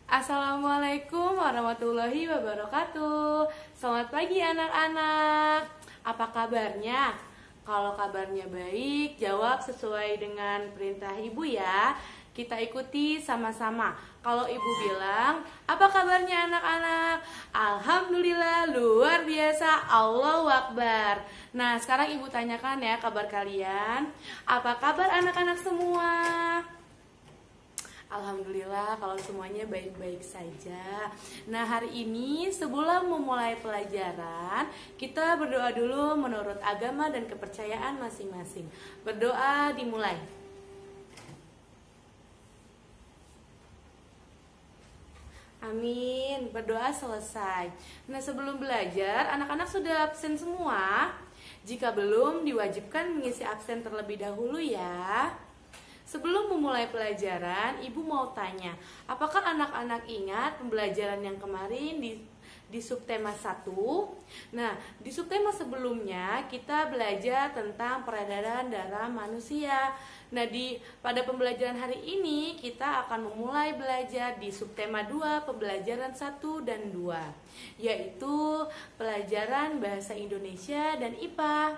Assalamualaikum warahmatullahi wabarakatuh. Selamat pagi anak-anak. Apa kabarnya? Kalau kabarnya baik, jawab sesuai dengan perintah ibu ya. Kita ikuti sama-sama. Kalau ibu bilang, apa kabarnya anak-anak? Alhamdulillah, luar biasa, Allahu Akbar. Nah, sekarang ibu tanyakan ya kabar kalian. Apa kabar anak-anak semua? Alhamdulillah kalau semuanya baik-baik saja. Nah, hari ini sebelum memulai pelajaran, kita berdoa dulu menurut agama dan kepercayaan masing-masing. Berdoa dimulai. Amin. Berdoa selesai. Nah, sebelum belajar, anak-anak sudah absen semua? Jika belum, diwajibkan mengisi absen terlebih dahulu ya. Sebelum memulai pelajaran, ibu mau tanya, apakah anak-anak ingat pembelajaran yang kemarin di subtema 1? Nah, di subtema sebelumnya kita belajar tentang peredaran darah manusia. Nah, pada pembelajaran hari ini kita akan memulai belajar di subtema 2, pembelajaran 1 dan 2, yaitu pelajaran bahasa Indonesia dan IPA.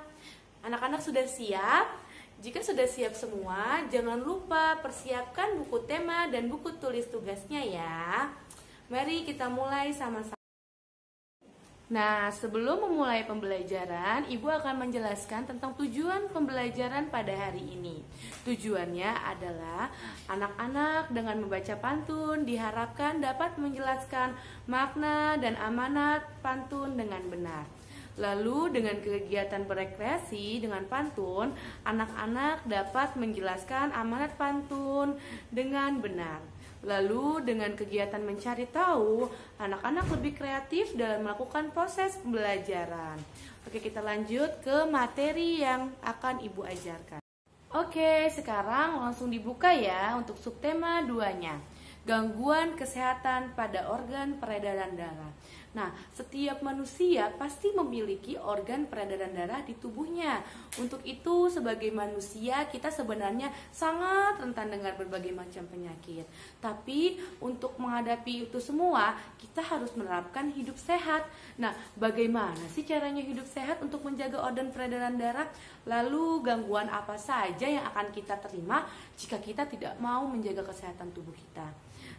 Anak-anak sudah siap? Jika sudah siap semua, jangan lupa persiapkan buku tema dan buku tulis tugasnya ya. Mari kita mulai sama-sama. Nah, sebelum memulai pembelajaran, ibu akan menjelaskan tentang tujuan pembelajaran pada hari ini. Tujuannya adalah anak-anak dengan membaca pantun diharapkan dapat menjelaskan makna dan amanat pantun dengan benar. Lalu dengan kegiatan berekreasi dengan pantun, anak-anak dapat menjelaskan amanat pantun dengan benar. Lalu dengan kegiatan mencari tahu, anak-anak lebih kreatif dalam melakukan proses pembelajaran. Oke, kita lanjut ke materi yang akan ibu ajarkan. Oke, sekarang langsung dibuka ya untuk subtema 2-nya. Gangguan kesehatan pada organ peredaran darah. Nah, setiap manusia pasti memiliki organ peredaran darah di tubuhnya. Untuk itu, sebagai manusia, kita sebenarnya sangat rentan dengan berbagai macam penyakit. Tapi, untuk menghadapi itu semua, kita harus menerapkan hidup sehat. Nah, bagaimana sih caranya hidup sehat untuk menjaga organ peredaran darah? Lalu, gangguan apa saja yang akan kita terima jika kita tidak mau menjaga kesehatan tubuh kita?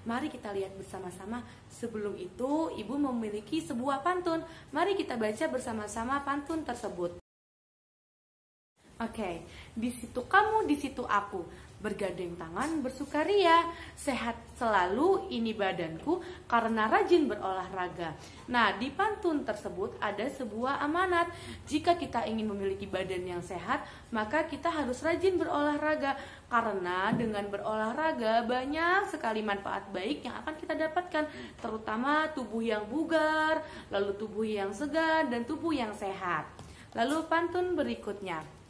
Mari kita lihat bersama-sama. Sebelum itu, ibu memiliki sebuah pantun. Mari kita baca bersama-sama pantun tersebut. Oke, di situ kamu, di situ aku, bergandeng tangan bersukaria, sehat selalu ini badanku karena rajin berolahraga. Nah, di pantun tersebut ada sebuah amanat. Jika kita ingin memiliki badan yang sehat, maka kita harus rajin berolahraga. Karena dengan berolahraga banyak sekali manfaat baik yang akan kita dapatkan, terutama tubuh yang bugar, lalu tubuh yang segar, dan tubuh yang sehat. Lalu pantun berikutnya.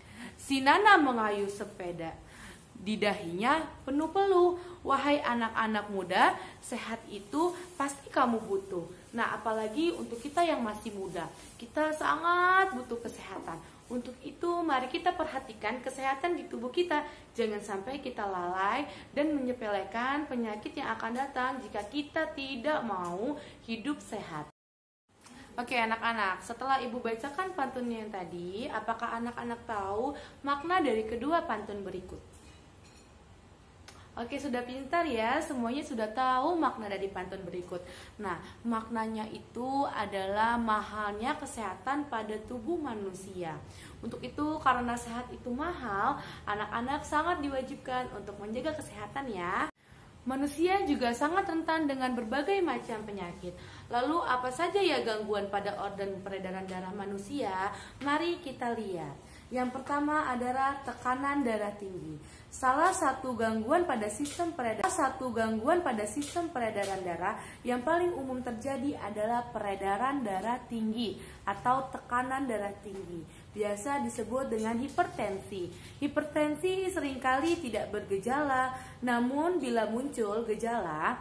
Si Nana mengayuh sepeda, di dahinya penuh peluh. Wahai anak-anak muda, sehat itu pasti kamu butuh. Nah, apalagi untuk kita yang masih muda, kita sangat butuh kesehatan. Untuk itu, mari kita perhatikan kesehatan di tubuh kita. Jangan sampai kita lalai dan menyepelekan penyakit yang akan datang jika kita tidak mau hidup sehat. Oke anak-anak, setelah ibu bacakan pantunnya yang tadi, apakah anak-anak tahu makna dari kedua pantun berikut? Oke, sudah pintar ya, semuanya sudah tahu makna dari pantun berikut. Nah, maknanya itu adalah mahalnya kesehatan pada tubuh manusia. Untuk itu, karena sehat itu mahal, anak-anak sangat diwajibkan untuk menjaga kesehatan ya. Manusia juga sangat rentan dengan berbagai macam penyakit. Lalu apa saja ya gangguan pada organ peredaran darah manusia? Mari kita lihat. Yang pertama adalah tekanan darah tinggi. Salah satu gangguan pada sistem peredaran darah yang paling umum terjadi adalah peredaran darah tinggi atau tekanan darah tinggi. Biasa disebut dengan hipertensi. Hipertensi seringkali tidak bergejala, namun bila muncul gejala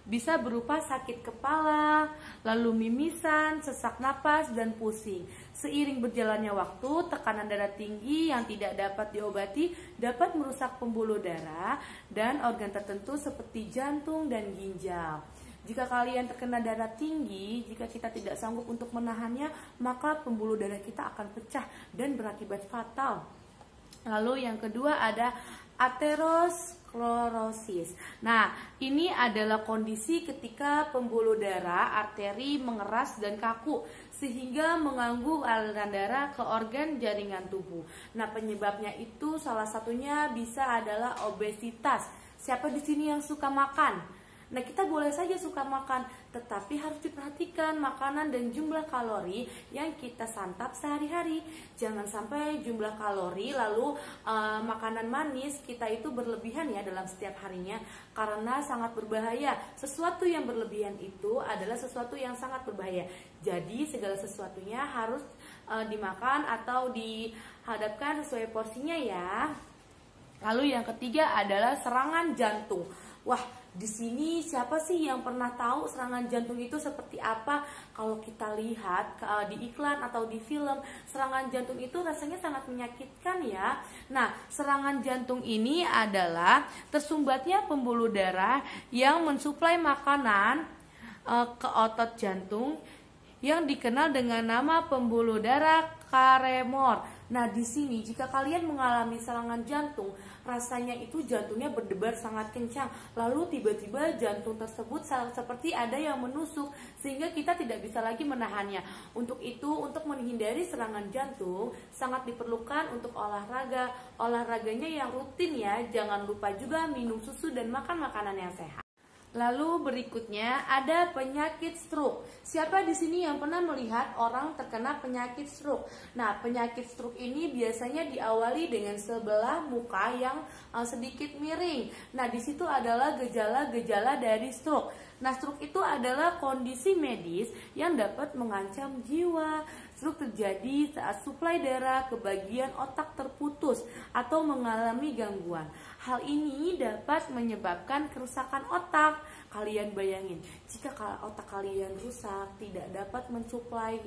bisa berupa sakit kepala, lalu mimisan, sesak napas, dan pusing. Seiring berjalannya waktu, tekanan darah tinggi yang tidak dapat diobati dapat merusak pembuluh darah dan organ tertentu seperti jantung dan ginjal. Jika kalian terkena darah tinggi, jika kita tidak sanggup untuk menahannya, maka pembuluh darah kita akan pecah dan berakibat fatal. Lalu yang kedua ada aterosklerosis. Nah, ini adalah kondisi ketika pembuluh darah arteri mengeras dan kaku sehingga mengganggu aliran darah ke organ jaringan tubuh. Nah, penyebabnya itu salah satunya bisa adalah obesitas. Siapa di sini yang suka makan? Nah, kita boleh saja suka makan, tetapi harus diperhatikan makanan dan jumlah kalori yang kita santap sehari-hari. Jangan sampai jumlah kalori lalu makanan manis kita itu berlebihan ya dalam setiap harinya, karena sangat berbahaya. Sesuatu yang berlebihan itu adalah sesuatu yang sangat berbahaya. Jadi segala sesuatunya harus dimakan atau dihadapkan sesuai porsinya ya. Lalu yang ketiga adalah serangan jantung. Wah, di sini siapa sih yang pernah tahu serangan jantung itu seperti apa? Kalau kita lihat di iklan atau di film, serangan jantung itu rasanya sangat menyakitkan ya. Nah, serangan jantung ini adalah tersumbatnya pembuluh darah yang mensuplai makanan ke otot jantung yang dikenal dengan nama pembuluh darah karemor. Nah, di sini jika kalian mengalami serangan jantung, rasanya itu jantungnya berdebar sangat kencang. Lalu tiba-tiba jantung tersebut seperti ada yang menusuk sehingga kita tidak bisa lagi menahannya. Untuk itu, untuk menghindari serangan jantung sangat diperlukan untuk olahraga. Olahraganya yang rutin ya. Jangan lupa juga minum susu dan makan makanan yang sehat. Lalu berikutnya ada penyakit stroke. Siapa di sini yang pernah melihat orang terkena penyakit stroke? Nah, penyakit stroke ini biasanya diawali dengan sebelah muka yang sedikit miring. Nah, di situ adalah gejala-gejala dari stroke. Nah, stroke itu adalah kondisi medis yang dapat mengancam jiwa. Stroke terjadi saat suplai darah ke bagian otak terputus atau mengalami gangguan. Hal ini dapat menyebabkan kerusakan otak. Kalian bayangin, jika otak kalian rusak, tidak dapat mensuplai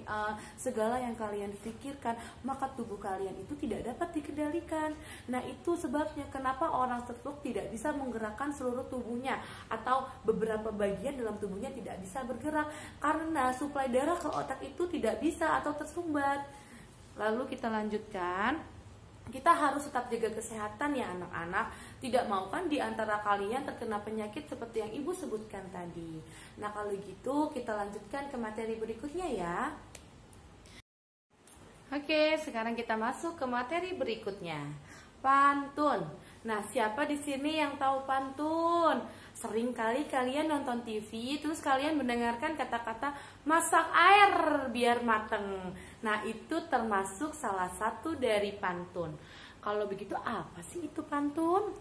segala yang kalian pikirkan, maka tubuh kalian itu tidak dapat dikendalikan. Nah, itu sebabnya kenapa orang stroke tidak bisa menggerakkan seluruh tubuhnya atau beberapa bagian dalam tubuhnya tidak bisa bergerak karena suplai darah ke otak itu tidak bisa atau tersumbat. Lalu kita lanjutkan. Kita harus tetap jaga kesehatan ya anak-anak. Tidak mau kan di antara kalian terkena penyakit seperti yang ibu sebutkan tadi. Nah, kalau gitu kita lanjutkan ke materi berikutnya ya. Oke, sekarang kita masuk ke materi berikutnya. Pantun. Nah, siapa di sini yang tahu pantun? Sering kali kalian nonton TV, terus kalian mendengarkan kata-kata masak air biar mateng. Nah, itu termasuk salah satu dari pantun. Kalau begitu apa sih itu pantun?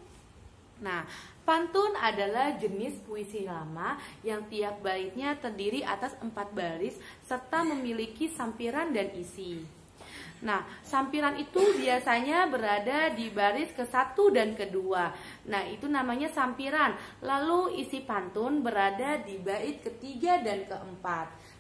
Nah, pantun adalah jenis puisi lama yang tiap baitnya terdiri atas 4 baris serta memiliki sampiran dan isi. Nah, sampiran itu biasanya berada di baris ke-1 dan ke-2. Nah, itu namanya sampiran. Lalu isi pantun berada di bait ke-3 dan ke-4.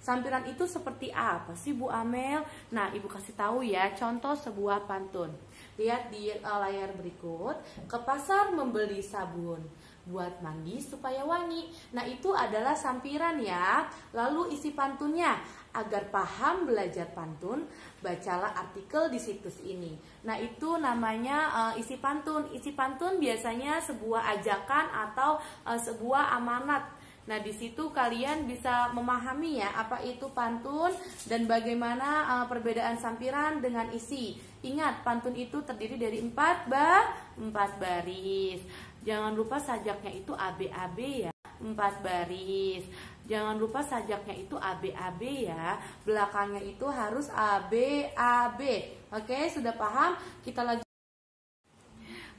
Sampiran itu seperti apa sih Bu Amel? Nah, Ibu kasih tahu ya contoh sebuah pantun. Lihat di layar berikut. Ke pasar membeli sabun buat mandi supaya wangi. Nah, itu adalah sampiran ya. Lalu isi pantunnya, agar paham belajar pantun, bacalah artikel di situs ini. Nah, itu namanya isi pantun. Isi pantun biasanya sebuah ajakan atau sebuah amanat. Nah, di situ kalian bisa memahami ya apa itu pantun dan bagaimana perbedaan sampiran dengan isi. Ingat, pantun itu terdiri dari 4 baris. Jangan lupa sajaknya itu ABAB ya, 4 baris. Jangan lupa sajaknya itu ABAB ya. Belakangnya itu harus ABAB. Oke, sudah paham? Kita lanjut.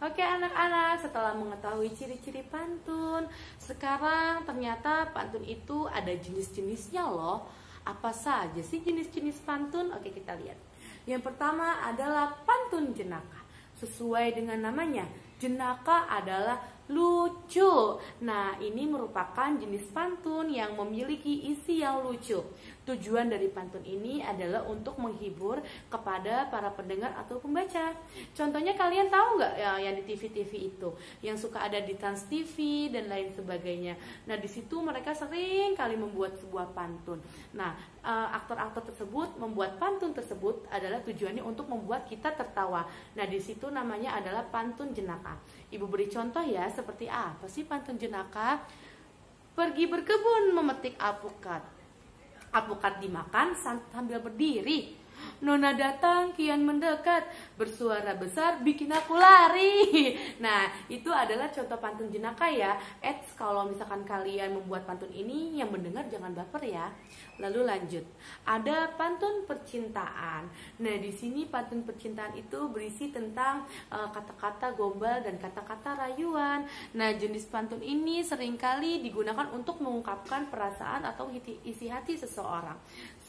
Oke anak-anak, setelah mengetahui ciri-ciri pantun, sekarang ternyata pantun itu ada jenis-jenisnya loh. Apa saja sih jenis-jenis pantun? Oke, kita lihat. Yang pertama adalah pantun jenaka. Sesuai dengan namanya, jenaka adalah lucu. Nah, ini merupakan jenis pantun yang memiliki isi yang lucu. Tujuan dari pantun ini adalah untuk menghibur kepada para pendengar atau pembaca. Contohnya kalian tahu nggak ya, yang di TV-TV itu, yang suka ada di Trans TV dan lain sebagainya. Nah, di situ mereka sering kali membuat sebuah pantun. Nah, aktor-aktor tersebut membuat pantun tersebut adalah tujuannya untuk membuat kita tertawa. Nah, di situ namanya adalah pantun jenaka. Ibu beri contoh ya, seperti apa sih pantun jenaka? Pergi berkebun memetik alpukat. Alpukat dimakan sambil berdiri. Nona datang kian mendekat, bersuara besar bikin aku lari. Nah, itu adalah contoh pantun jenaka ya. Kalau misalkan kalian membuat pantun ini, yang mendengar jangan baper ya. Lalu lanjut, ada pantun percintaan. Nah, di sini pantun percintaan itu berisi tentang kata-kata gombal dan kata-kata rayuan. Nah, jenis pantun ini seringkali digunakan untuk mengungkapkan perasaan atau isi hati seseorang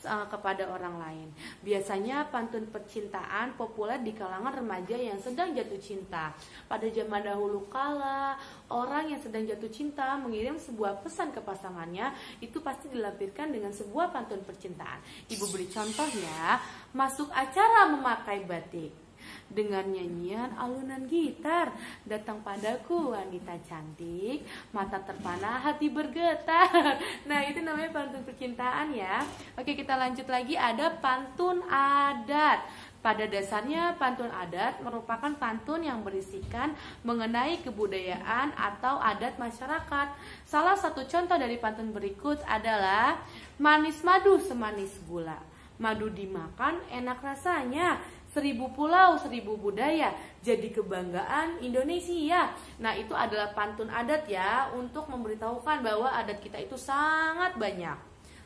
kepada orang lain. Biasanya pantun percintaan populer di kalangan remaja yang sedang jatuh cinta. Pada zaman dahulu kala, orang yang sedang jatuh cinta mengirim sebuah pesan ke pasangannya, itu pasti dilampirkan dengan sebuah pantun percintaan. Ibu beri contoh ya, masuk acara memakai batik. Dengan nyanyian alunan gitar, datang padaku wanita cantik, mata terpana hati bergetar. Nah, itu namanya pantun percintaan ya. Oke, kita lanjut lagi, ada pantun adat. Pada dasarnya pantun adat merupakan pantun yang berisikan mengenai kebudayaan atau adat masyarakat. Salah satu contoh dari pantun berikut adalah manis madu semanis gula. Madu dimakan enak rasanya, 1000 pulau 1000 budaya, jadi kebanggaan Indonesia. Nah, itu adalah pantun adat ya, untuk memberitahukan bahwa adat kita itu sangat banyak.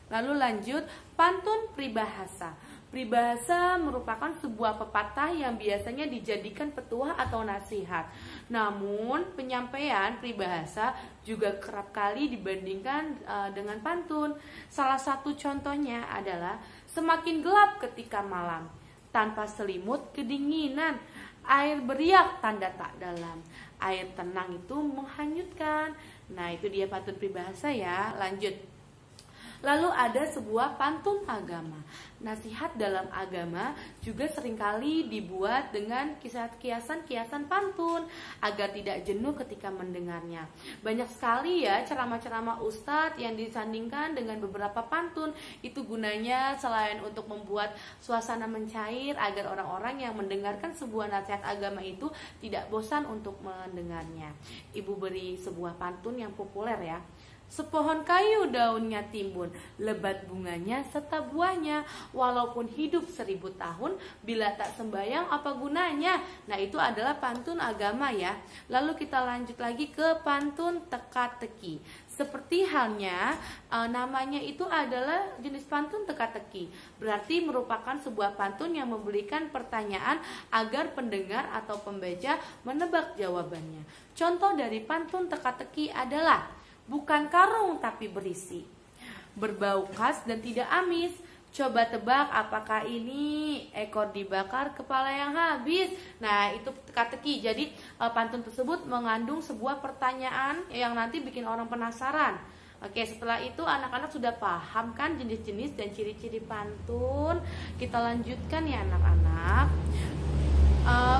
Lalu lanjut, pantun pribahasa. Pribahasa merupakan sebuah pepatah yang biasanya dijadikan petuah atau nasihat. Namun, penyampaian pribahasa juga kerap kali dibandingkan dengan pantun. Salah satu contohnya adalah semakin gelap ketika malam, tanpa selimut kedinginan, air beriak tanda tak dalam, air tenang itu menghanyutkan. Nah, itu dia pantun pribahasa ya. Lanjut. Lalu ada sebuah pantun agama. Nasihat dalam agama juga seringkali dibuat dengan kiasan-kiasan pantun agar tidak jenuh ketika mendengarnya. Banyak sekali ya ceramah-ceramah ustadz yang disandingkan dengan beberapa pantun. Itu gunanya selain untuk membuat suasana mencair agar orang-orang yang mendengarkan sebuah nasihat agama itu tidak bosan untuk mendengarnya. Ibu beri sebuah pantun yang populer ya. Sepohon kayu daunnya timbun, lebat bunganya serta buahnya, walaupun hidup 1000 tahun, bila tak sembayang apa gunanya. Nah, itu adalah pantun agama ya. Lalu kita lanjut lagi ke pantun teka-teki. Seperti halnya namanya itu adalah jenis pantun teka-teki. Berarti merupakan sebuah pantun yang memberikan pertanyaan agar pendengar atau pembaca menebak jawabannya. Contoh dari pantun teka-teki adalah bukan karung tapi berisi, berbau khas dan tidak amis. Coba tebak apakah ini ekor dibakar kepala yang habis. Nah, itu teka-teki. Jadi pantun tersebut mengandung sebuah pertanyaan yang nanti bikin orang penasaran. Oke, setelah itu anak-anak sudah paham kan jenis-jenis dan ciri-ciri pantun. Kita lanjutkan ya anak-anak.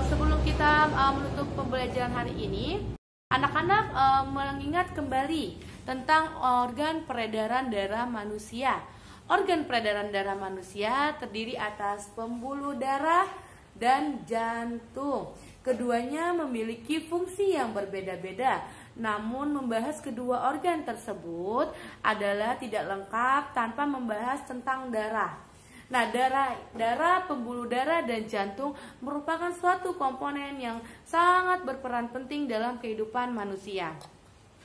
Sebelum kita menutup pembelajaran hari ini, anak-anak mengingat kembali tentang organ peredaran darah manusia. Organ peredaran darah manusia terdiri atas pembuluh darah dan jantung. Keduanya memiliki fungsi yang berbeda-beda. Namun membahas kedua organ tersebut adalah tidak lengkap tanpa membahas tentang darah. Nah, darah, pembuluh darah dan jantung merupakan suatu komponen yang sangat berperan penting dalam kehidupan manusia.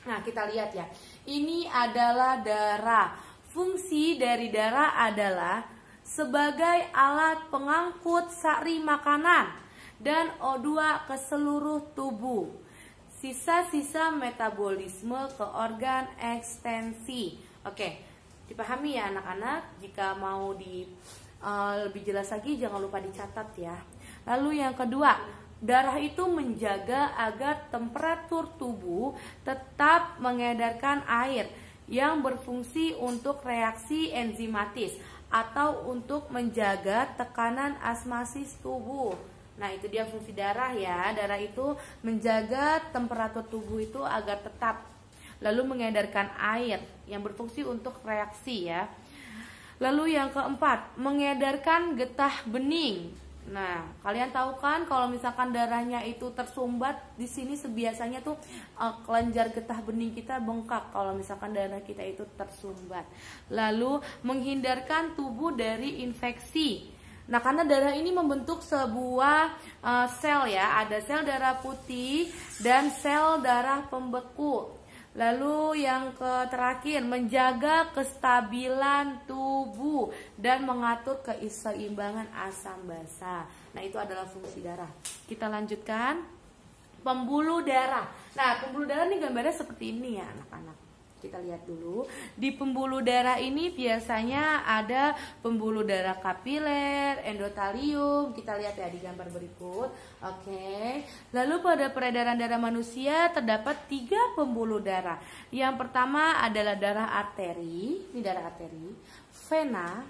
Nah, kita lihat ya. Ini adalah darah. Fungsi dari darah adalah sebagai alat pengangkut sari makanan dan O2 ke seluruh tubuh. Sisa-sisa metabolisme ke organ ekstensi. Oke. Dipahami ya anak-anak. Jika mau lebih jelas lagi jangan lupa dicatat ya. Lalu yang kedua, darah itu menjaga agar temperatur tubuh tetap mengedarkan air yang berfungsi untuk reaksi enzimatis atau untuk menjaga tekanan osmosis tubuh. Nah, itu dia fungsi darah ya. Darah itu menjaga temperatur tubuh itu agar tetap, lalu mengedarkan air yang berfungsi untuk reaksi ya. Lalu yang keempat, mengedarkan getah bening. Nah, kalian tahu kan kalau misalkan darahnya itu tersumbat, di sini biasanya tuh kelenjar getah bening kita bengkak kalau misalkan darah kita itu tersumbat. Lalu menghindarkan tubuh dari infeksi. Nah, karena darah ini membentuk sebuah sel ya, ada sel darah putih dan sel darah pembeku. Lalu yang terakhir, menjaga kestabilan tubuh dan mengatur keseimbangan asam basa. Nah, itu adalah fungsi darah. Kita lanjutkan. Pembuluh darah. Nah, pembuluh darah ini gambarnya seperti ini ya anak-anak. Kita lihat dulu. Di pembuluh darah ini biasanya ada pembuluh darah kapiler, endotelium. Kita lihat ya di gambar berikut. Oke. Lalu pada peredaran darah manusia terdapat 3 pembuluh darah. Yang pertama adalah darah arteri, ini darah arteri, vena,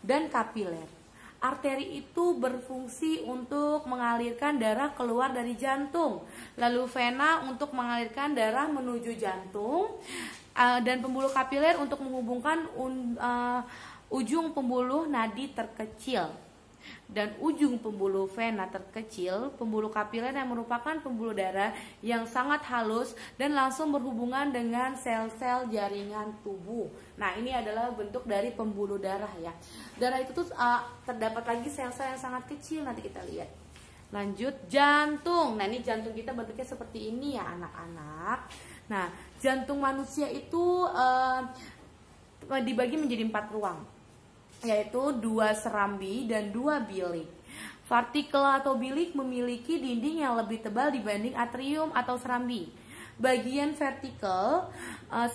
dan kapiler. Arteri itu berfungsi untuk mengalirkan darah keluar dari jantung. Lalu vena untuk mengalirkan darah menuju jantung. Dan pembuluh kapiler untuk menghubungkan ujung pembuluh nadi terkecil. Dan ujung pembuluh vena terkecil, pembuluh kapiler yang merupakan pembuluh darah yang sangat halus dan langsung berhubungan dengan sel-sel jaringan tubuh. Nah, ini adalah bentuk dari pembuluh darah ya. Darah itu tuh terdapat lagi sel-sel yang sangat kecil, nanti kita lihat. Lanjut, jantung. Nah, ini jantung kita bentuknya seperti ini ya anak-anak. Nah, jantung manusia itu dibagi menjadi 4 ruang, yaitu 2 serambi dan 2 bilik. Partikel atau bilik memiliki dinding yang lebih tebal dibanding atrium atau serambi. Bagian vertikel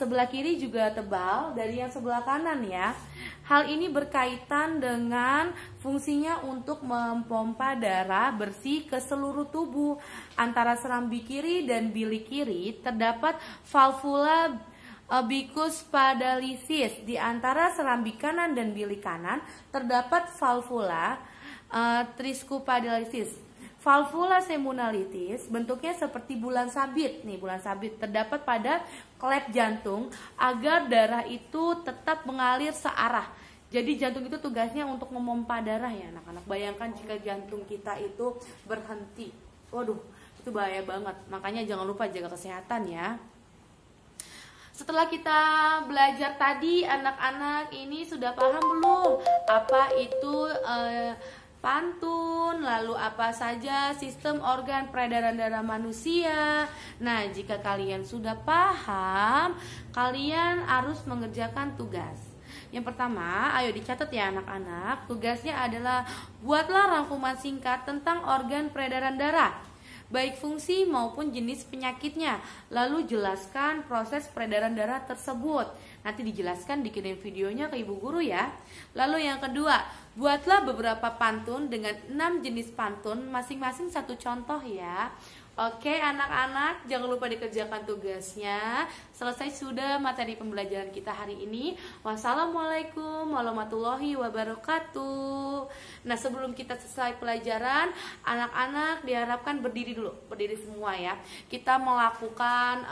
sebelah kiri juga tebal dari yang sebelah kanan ya. Hal ini berkaitan dengan fungsinya untuk memompa darah bersih ke seluruh tubuh. Antara serambi kiri dan bilik kiri terdapat valvula bicuspidalisis. Di antara serambi kanan dan bilik kanan terdapat valvula tricuspidalisis. Valvula seminalitis bentuknya seperti bulan sabit. Nih, bulan sabit terdapat pada klep jantung agar darah itu tetap mengalir searah. Jadi jantung itu tugasnya untuk memompa darah ya anak-anak. Bayangkan jika jantung kita itu berhenti. Waduh, itu bahaya banget. Makanya jangan lupa jaga kesehatan ya. Setelah kita belajar tadi, anak-anak ini sudah paham belum apa itu pantun, lalu apa saja sistem organ peredaran darah manusia. Nah, jika kalian sudah paham, kalian harus mengerjakan tugas. Yang pertama, ayo dicatat ya anak-anak. Tugasnya adalah buatlah rangkuman singkat tentang organ peredaran darah, baik fungsi maupun jenis penyakitnya. Lalu jelaskan proses peredaran darah tersebut. Nanti dijelaskan, dikirim videonya ke ibu guru ya. Lalu yang kedua, buatlah beberapa pantun dengan 6 jenis pantun, masing-masing 1 contoh ya. Oke anak-anak, jangan lupa dikerjakan tugasnya. Selesai sudah materi pembelajaran kita hari ini. Wassalamualaikum warahmatullahi wabarakatuh. Nah, sebelum kita selesai pelajaran, anak-anak diharapkan berdiri dulu, berdiri semua ya. Kita melakukan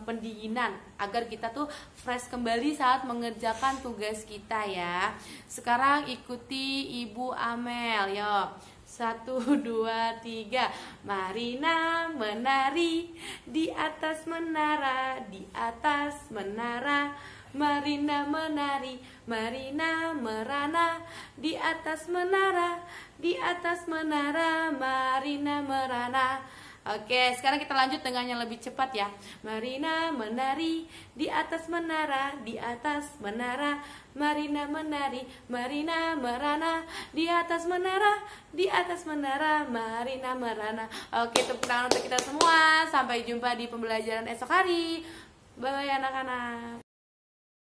pendinginan agar kita tuh fresh kembali saat mengerjakan tugas kita ya. Sekarang ikuti Ibu Amel, yuk. 1, 2, 3. Marina menari di atas menara, di atas menara. Marina menari, Marina merana di atas menara, di atas menara. Marina merana. Oke, sekarang kita lanjut dengan yang lebih cepat ya. Marina menari di atas menara, di atas menara. Marina menari, Marina merana di atas menara, di atas menara. Marina merana. Oke, tepuk tangan untuk kita semua. Sampai jumpa di pembelajaran esok hari. Bye bye anak-anak.